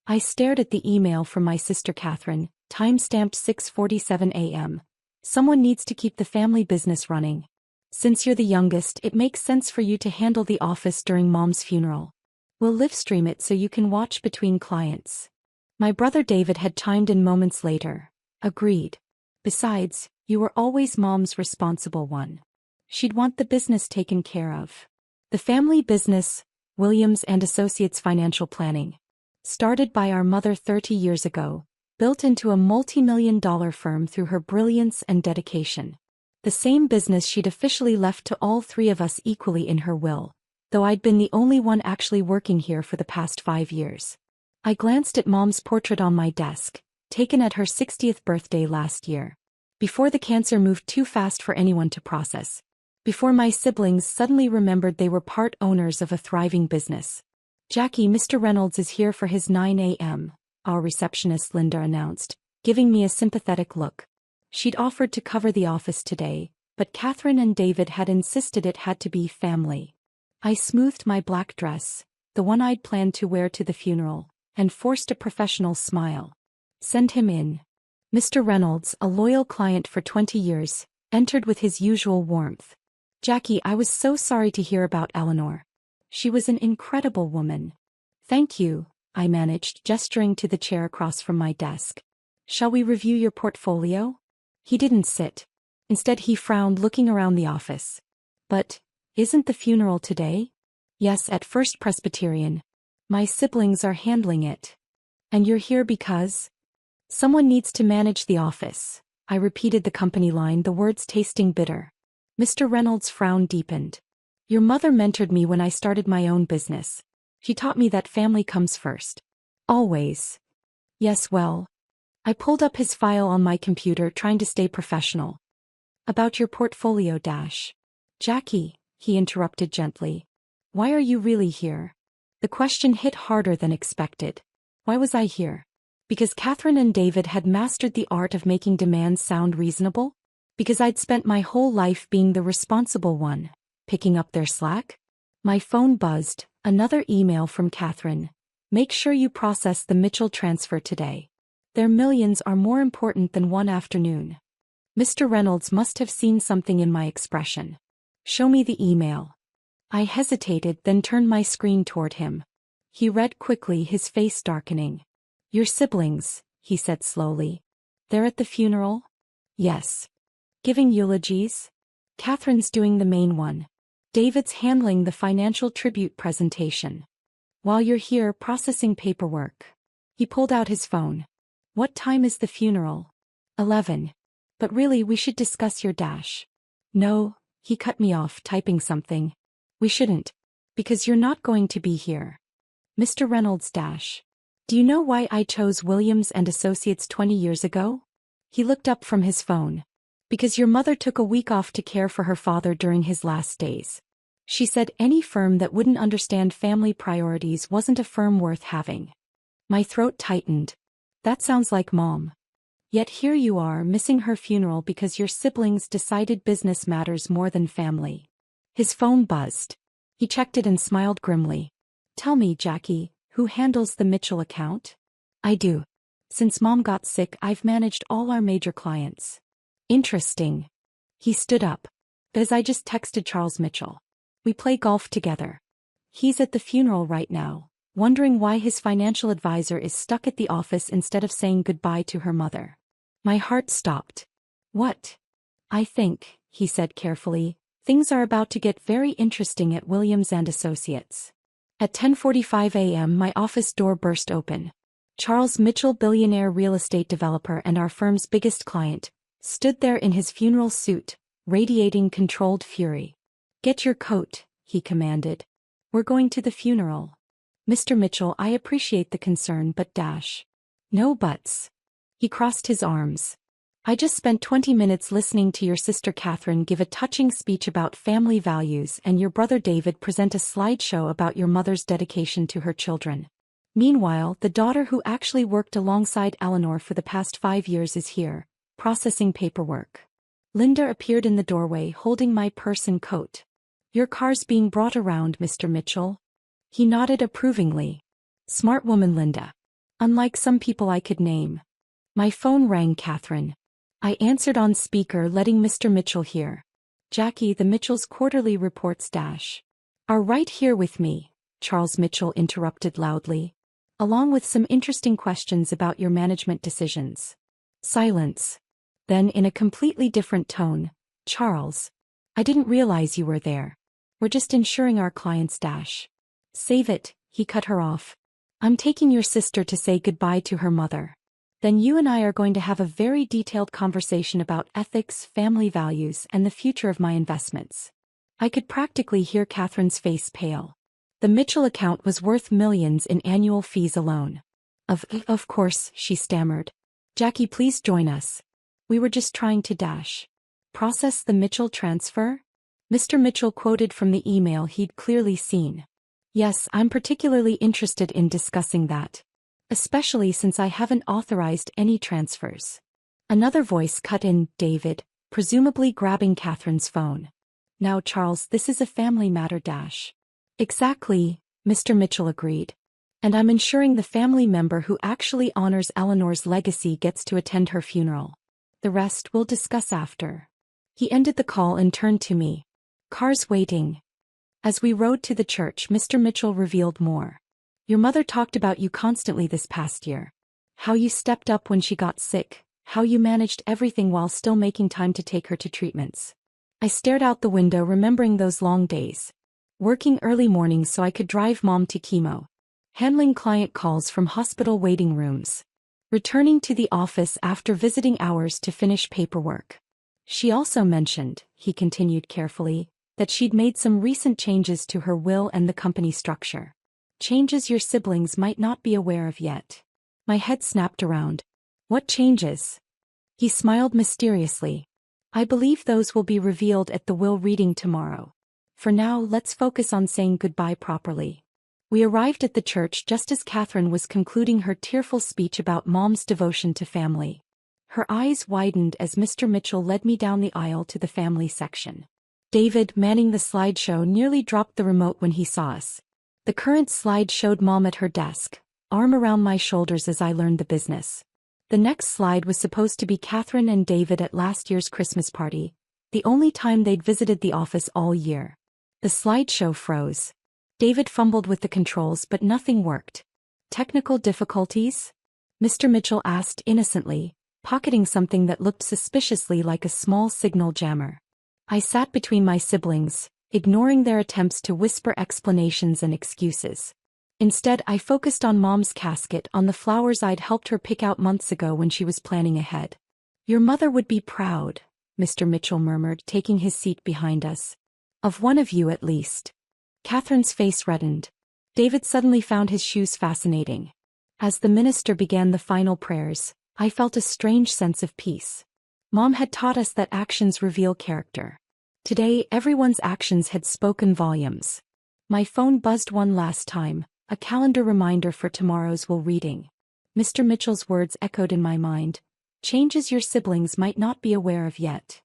I stared at the email from my sister Catherine, time-stamped 6:47 a.m. Someone needs to keep the family business running. Since you're the youngest, it makes sense for you to handle the office during Mom's funeral. We'll live stream it so you can watch between clients. My brother David had chimed in moments later. Agreed. Besides, you were always Mom's responsible one. She'd want the business taken care of. The family business, Williams and Associates Financial Planning, started by our mother 30 years ago, built into a multi-million-dollar firm through her brilliance and dedication. The same business she'd officially left to all three of us equally in her will, though I'd been the only one actually working here for the past 5 years. I glanced at Mom's portrait on my desk, taken at her 60th birthday last year. Before the cancer moved too fast for anyone to process. Before my siblings suddenly remembered they were part owners of a thriving business. Jackie, Mr. Reynolds is here for his 9 a.m., our receptionist Linda announced, giving me a sympathetic look. She'd offered to cover the office today, but Catherine and David had insisted it had to be family. I smoothed my black dress, the one I'd planned to wear to the funeral, and forced a professional smile. Send him in. Mr. Reynolds, a loyal client for 20 years, entered with his usual warmth. Jackie, I was so sorry to hear about Eleanor. She was an incredible woman. Thank you, I managed, gesturing to the chair across from my desk. Shall we review your portfolio? He didn't sit. Instead he frowned, looking around the office. But, isn't the funeral today? Yes, at First Presbyterian. My siblings are handling it. And you're here because? Someone needs to manage the office. I repeated the company line, the words tasting bitter. Mr. Reynolds' frown deepened. Your mother mentored me when I started my own business. She taught me that family comes first. Always. Yes, well. I pulled up his file on my computer, trying to stay professional. About your portfolio dash. Jackie, he interrupted gently. Why are you really here? The question hit harder than expected. Why was I here? Because Catherine and David had mastered the art of making demands sound reasonable? Because I'd spent my whole life being the responsible one, picking up their slack? My phone buzzed, another email from Catherine. Make sure you process the Mitchell transfer today. Their millions are more important than one afternoon. Mr. Reynolds must have seen something in my expression. Show me the email. I hesitated, then turned my screen toward him. He read quickly, his face darkening. Your siblings, he said slowly. They're at the funeral? Yes. Giving eulogies? Catherine's doing the main one. David's handling the financial tribute presentation. While you're here processing paperwork. He pulled out his phone. What time is the funeral? 11. But really, we should discuss your dash. No, he cut me off, typing something. We shouldn't. Because you're not going to be here. Mr. Reynolds dash. Do you know why I chose Williams and Associates 20 years ago? He looked up from his phone. Because your mother took a week off to care for her father during his last days. She said any firm that wouldn't understand family priorities wasn't a firm worth having. My throat tightened. That sounds like Mom. Yet here you are, missing her funeral because your siblings decided business matters more than family. His phone buzzed. He checked it and smiled grimly. Tell me, Jackie, who handles the Mitchell account? I do. Since Mom got sick, I've managed all our major clients. Interesting. He stood up. As I just texted Charles Mitchell. We play golf together. He's at the funeral right now, wondering why his financial advisor is stuck at the office instead of saying goodbye to her mother. My heart stopped. What? I think, he said carefully, things are about to get very interesting at Williams and Associates. At 10:45 a.m. my office door burst open. Charles Mitchell, billionaire real estate developer and our firm's biggest client, stood there in his funeral suit, radiating controlled fury. Get your coat, he commanded. We're going to the funeral. Mr. Mitchell, I appreciate the concern, but dash. No buts. He crossed his arms. I just spent 20 minutes listening to your sister Catherine give a touching speech about family values and your brother David present a slideshow about your mother's dedication to her children. Meanwhile, the daughter who actually worked alongside Eleanor for the past 5 years is here, processing paperwork. Linda appeared in the doorway holding my purse and coat. Your car's being brought around, Mr. Mitchell. He nodded approvingly. Smart woman, Linda. Unlike some people I could name. My phone rang, Catherine. I answered on speaker, letting Mr. Mitchell hear. Jackie, the Mitchells' quarterly reports are right here with me, Charles Mitchell interrupted loudly. Along with some interesting questions about your management decisions. Silence. Then in a completely different tone, Charles. I didn't realize you were there. We're just ensuring our clients Save it, he cut her off. I'm taking your sister to say goodbye to her mother. Then you and I are going to have a very detailed conversation about ethics, family values, and the future of my investments. I could practically hear Catherine's face pale. The Mitchell account was worth millions in annual fees alone. Of course, she stammered. Jackie, please join us. We were just trying to process the Mitchell transfer? Mr. Mitchell quoted from the email he'd clearly seen. Yes, I'm particularly interested in discussing that. Especially since I haven't authorized any transfers. Another voice cut in, David, presumably grabbing Catherine's phone. Now Charles, this is a family matter Exactly, Mr. Mitchell agreed. And I'm ensuring the family member who actually honors Eleanor's legacy gets to attend her funeral. The rest we'll discuss after. He ended the call and turned to me. Cars waiting. As we rode to the church, Mr. Mitchell revealed more. Your mother talked about you constantly this past year. How you stepped up when she got sick, how you managed everything while still making time to take her to treatments. I stared out the window, remembering those long days. Working early mornings so I could drive Mom to chemo. Handling client calls from hospital waiting rooms. Returning to the office after visiting hours to finish paperwork. She also mentioned, he continued carefully, that she'd made some recent changes to her will and the company structure. Changes your siblings might not be aware of yet. My head snapped around. What changes? He smiled mysteriously. I believe those will be revealed at the will reading tomorrow. For now, let's focus on saying goodbye properly. We arrived at the church just as Catherine was concluding her tearful speech about Mom's devotion to family. Her eyes widened as Mr. Mitchell led me down the aisle to the family section. David, manning the slideshow, nearly dropped the remote when he saw us. The current slide showed Mom at her desk, arm around my shoulders as I learned the business. The next slide was supposed to be Catherine and David at last year's Christmas party, the only time they'd visited the office all year. The slideshow froze. David fumbled with the controls, but nothing worked. Technical difficulties? Mr. Mitchell asked innocently, pocketing something that looked suspiciously like a small signal jammer. I sat between my siblings, ignoring their attempts to whisper explanations and excuses. Instead, I focused on Mom's casket, on the flowers I'd helped her pick out months ago when she was planning ahead. Your mother would be proud, Mr. Mitchell murmured, taking his seat behind us. Of one of you at least. Catherine's face reddened. David suddenly found his shoes fascinating. As the minister began the final prayers, I felt a strange sense of peace. Mom had taught us that actions reveal character. Today, everyone's actions had spoken volumes. My phone buzzed one last time, a calendar reminder for tomorrow's will reading. Mr. Mitchell's words echoed in my mind. Changes your siblings might not be aware of yet.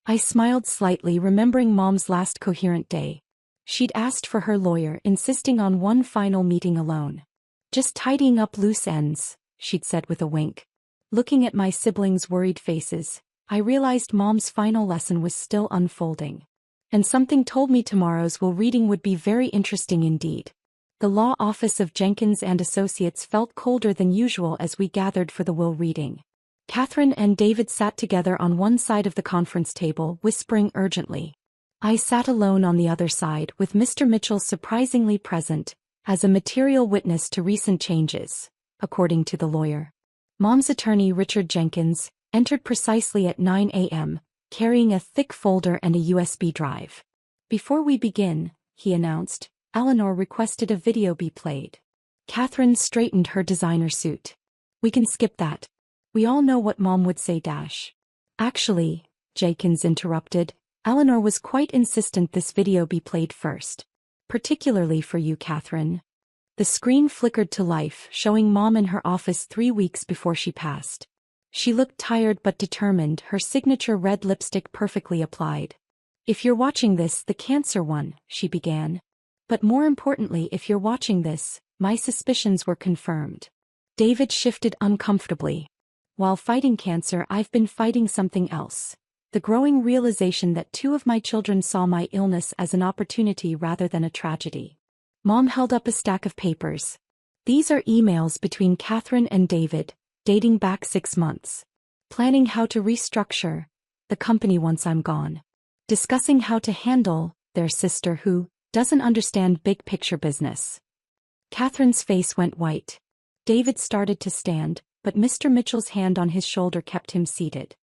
I smiled slightly, remembering Mom's last coherent day. She'd asked for her lawyer, insisting on one final meeting alone. Just tidying up loose ends, she'd said with a wink. Looking at my siblings' worried faces, I realized Mom's final lesson was still unfolding. And something told me tomorrow's will reading would be very interesting indeed. The law office of Jenkins and Associates felt colder than usual as we gathered for the will reading. Catherine and David sat together on one side of the conference table, whispering urgently. I sat alone on the other side, with Mr. Mitchell surprisingly present, as a material witness to recent changes, according to the lawyer. Mom's attorney, Richard Jenkins, entered precisely at 9 a.m., carrying a thick folder and a USB drive. Before we begin, he announced, Eleanor requested a video be played. Catherine straightened her designer suit. We can skip that. We all know what Mom would say. Actually, Jenkins interrupted, Eleanor was quite insistent this video be played first. Particularly for you, Catherine. The screen flickered to life, showing Mom in her office 3 weeks before she passed. She looked tired but determined, her signature red lipstick perfectly applied. If you're watching this, the cancer one, she began. But more importantly, if you're watching this, my suspicions were confirmed. David shifted uncomfortably. While fighting cancer, I've been fighting something else. The growing realization that two of my children saw my illness as an opportunity rather than a tragedy. Mom held up a stack of papers. These are emails between Catherine and David, dating back 6 months. Planning how to restructure the company once I'm gone. Discussing how to handle their sister who doesn't understand big picture business. Catherine's face went white. David started to stand, but Mr. Mitchell's hand on his shoulder kept him seated.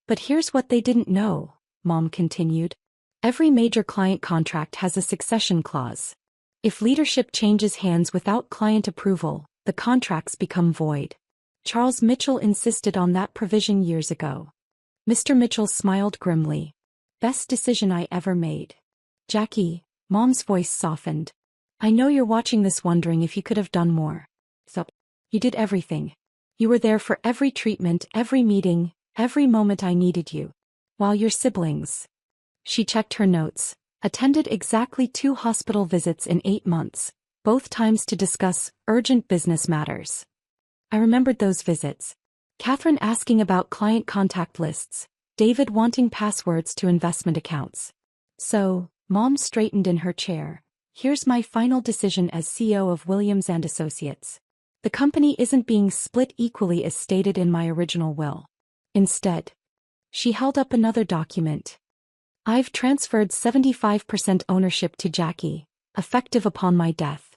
But here's what they didn't know, Mom continued. Every major client contract has a succession clause. If leadership changes hands without client approval, the contracts become void. Charles Mitchell insisted on that provision years ago. Mr. Mitchell smiled grimly. Best decision I ever made. Jackie, Mom's voice softened. I know you're watching this wondering if you could have done more. So, you did everything. You were there for every treatment, every meeting, every moment I needed you. While your siblings. She checked her notes. Attended exactly 2 hospital visits in 8 months, both times to discuss urgent business matters. I remembered those visits. Catherine asking about client contact lists, David wanting passwords to investment accounts. So, Mom straightened in her chair. Here's my final decision as CEO of Williams & Associates. The company isn't being split equally as stated in my original will. Instead, she held up another document. I've transferred 75% ownership to Jackie, effective upon my death.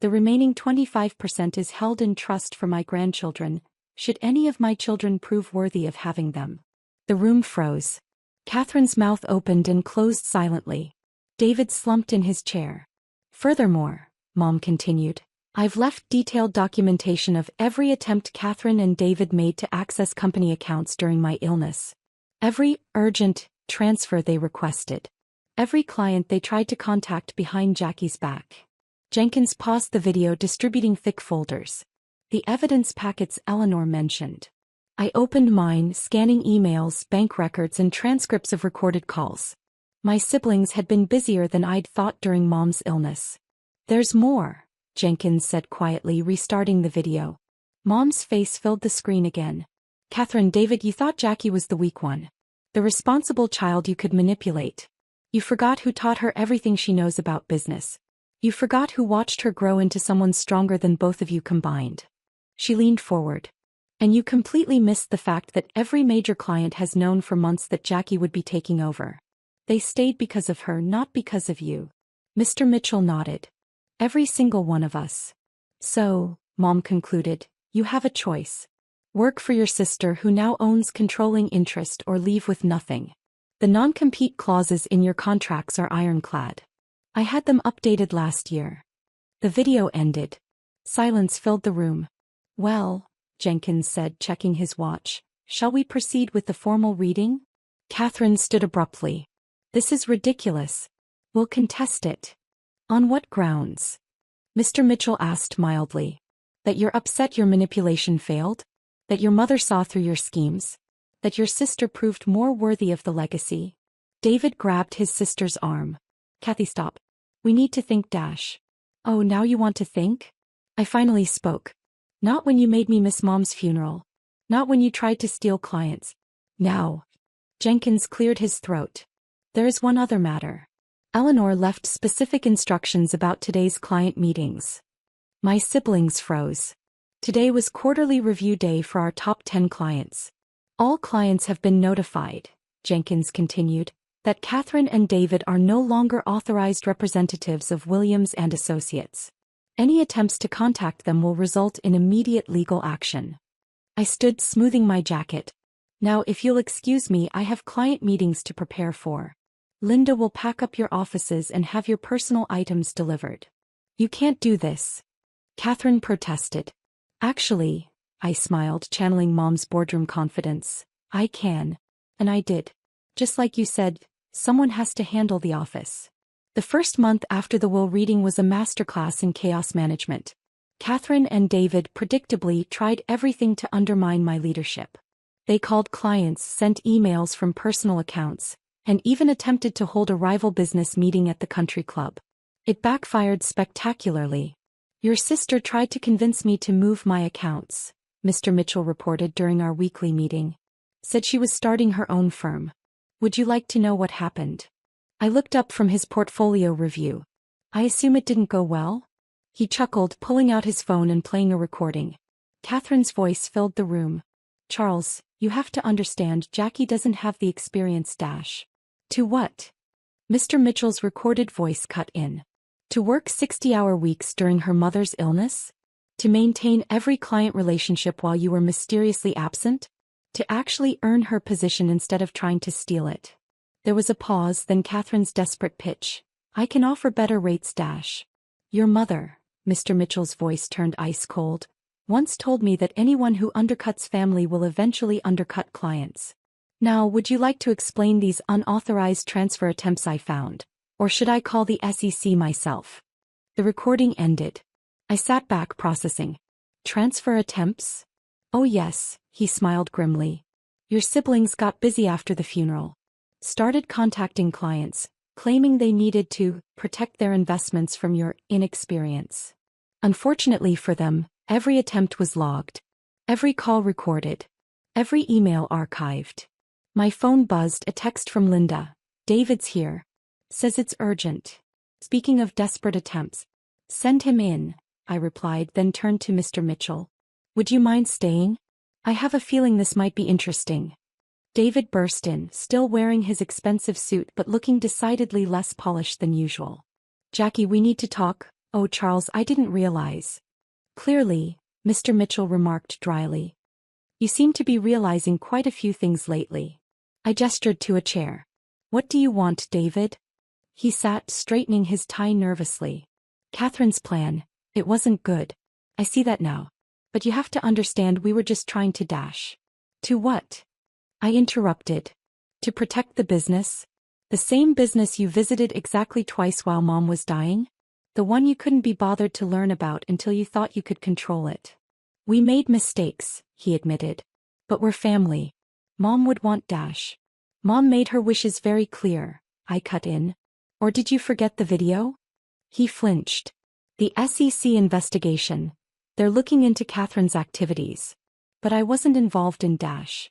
The remaining 25% is held in trust for my grandchildren, should any of my children prove worthy of having them. The room froze. Catherine's mouth opened and closed silently. David slumped in his chair. Furthermore, Mom continued, I've left detailed documentation of every attempt Catherine and David made to access company accounts during my illness. Every urgent transfer they requested. Every client they tried to contact behind Jackie's back. Jenkins paused the video, distributing thick folders. The evidence packets Eleanor mentioned. I opened mine, scanning emails, bank records and transcripts of recorded calls. My siblings had been busier than I'd thought during Mom's illness. There's more, Jenkins said quietly, restarting the video. Mom's face filled the screen again. Catherine, David, you thought Jackie was the weak one. The responsible child you could manipulate. You forgot who taught her everything she knows about business. You forgot who watched her grow into someone stronger than both of you combined. She leaned forward. And you completely missed the fact that every major client has known for months that Jackie would be taking over. They stayed because of her, not because of you. Mr. Mitchell nodded. Every single one of us. So, Mom concluded, you have a choice. Work for your sister who now owns controlling interest or leave with nothing. The non-compete clauses in your contracts are ironclad. I had them updated last year. The video ended. Silence filled the room. Well, Jenkins said, checking his watch, shall we proceed with the formal reading? Catherine stood abruptly. This is ridiculous. We'll contest it. On what grounds? Mr. Mitchell asked mildly. That you're upset your manipulation failed? That your mother saw through your schemes? That your sister proved more worthy of the legacy? David grabbed his sister's arm. Kathy, stop. We need to think. Oh, now you want to think? I finally spoke. Not when you made me miss Mom's funeral. Not when you tried to steal clients. Now. Jenkins cleared his throat. There is one other matter. Eleanor left specific instructions about today's client meetings. My siblings froze. Today was quarterly review day for our top 10 clients. All clients have been notified, Jenkins continued, that Catherine and David are no longer authorized representatives of Williams & Associates. Any attempts to contact them will result in immediate legal action. I stood, smoothing my jacket. Now, if you'll excuse me, I have client meetings to prepare for. Linda will pack up your offices and have your personal items delivered. You can't do this. Catherine protested. Actually, I smiled, channeling Mom's boardroom confidence. I can. And I did. Just like you said, someone has to handle the office. The first month after the will reading was a masterclass in chaos management. Catherine and David predictably tried everything to undermine my leadership. They called clients, sent emails from personal accounts, and even attempted to hold a rival business meeting at the country club. It backfired spectacularly. Your sister tried to convince me to move my accounts, Mr. Mitchell reported during our weekly meeting. Said she was starting her own firm. Would you like to know what happened? I looked up from his portfolio review. I assume it didn't go well? He chuckled, pulling out his phone and playing a recording. Catherine's voice filled the room. Charles, you have to understand, Jackie doesn't have the experience. To what? Mr. Mitchell's recorded voice cut in. To work 60-hour weeks during her mother's illness? To maintain every client relationship while you were mysteriously absent? To actually earn her position instead of trying to steal it. There was a pause, then Catherine's desperate pitch. I can offer better rates. Your mother, Mr. Mitchell's voice turned ice cold, once told me that anyone who undercuts family will eventually undercut clients. Now, would you like to explain these unauthorized transfer attempts I found? Or should I call the SEC myself? The recording ended. I sat back processing. Transfer attempts? Oh yes, he smiled grimly. Your siblings got busy after the funeral. Started contacting clients, claiming they needed to protect their investments from your inexperience. Unfortunately for them, every attempt was logged. Every call recorded. Every email archived. My phone buzzed, a text from Linda. David's here. Says it's urgent. Speaking of desperate attempts. Send him in, I replied, then turned to Mr. Mitchell. Would you mind staying? I have a feeling this might be interesting. David burst in, still wearing his expensive suit but looking decidedly less polished than usual. Jackie, we need to talk. Oh, Charles, I didn't realize. Clearly, Mr. Mitchell remarked dryly. You seem to be realizing quite a few things lately. I gestured to a chair. What do you want, David? He sat, straightening his tie nervously. Catherine's plan, it wasn't good. I see that now. But you have to understand, we were just trying to dash. To what? I interrupted. To protect the business? The same business you visited exactly twice while Mom was dying? The one you couldn't be bothered to learn about until you thought you could control it. We made mistakes, he admitted. But we're family. Mom would want dash. Mom made her wishes very clear, I cut in. Or did you forget the video? He flinched. The SEC investigation. They're looking into Catherine's activities. But I wasn't involved in dash.